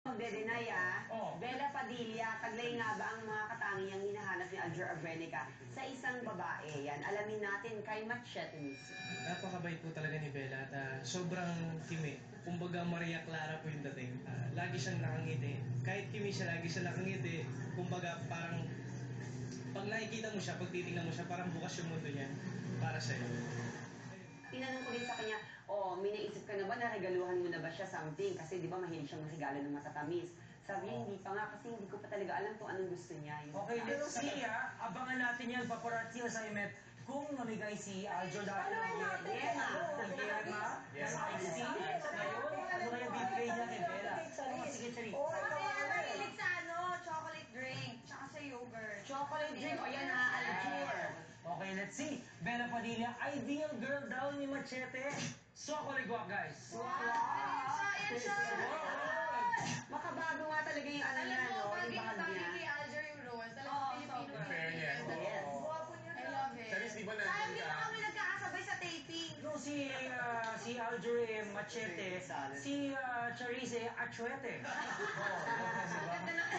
Magde-deny Bella Padilla, taglay nga ba ang mga katangiang hinahanap ni Aljur Abrenica sa isang babae? Yan, alamin natin kay Machete mismo. Napakabait po talaga ni Bella at sobrang kimi. Kumbaga Maria Clara po yung dating. Lagi siyang nakangiti. Kahit kimi siya, lagi siya nakangiti. Kumbaga parang pag nakikita mo siya, pag titingnan mo siya, parang bukas yung mundo niya para sa'yo. Tinanong ko din sa kanya, may naisip ka na ba na regaluhan mo na ba siya something? Kasi di ba mahilig siyang regalo ng matatamis. Sabi niya, hindi pa nga kasi hindi ko pa talaga alam kung anong gusto niya. Okay, let's see abangan natin yan, paparazzi sa Imet, kung namigay si Aljur dahil ng Yema, sa IC. Ngayon, ano kaya bibigay niya kay Bella? Sige, Chari. Mahilig sa chocolate drink, tsaka sa yogurt. Chocolate drink, o yan Aljur. Okay, let's see. Bella Padilla, ideal girl daw ni Machete. Chocolate guwak, guys. Wow! Ayan siya! Makabago nga talaga yung ano niya, no? Yung bahag niya. Kay Aljur yung rose. Talagang Filipino. Fairness. Yes. Guwapo niya. I love it. Charis, di ba nandun Sayang di ka? ba kami nagkakasabay sa taping? No, si Aljur Machete, si Charise Achuete. Ganda ng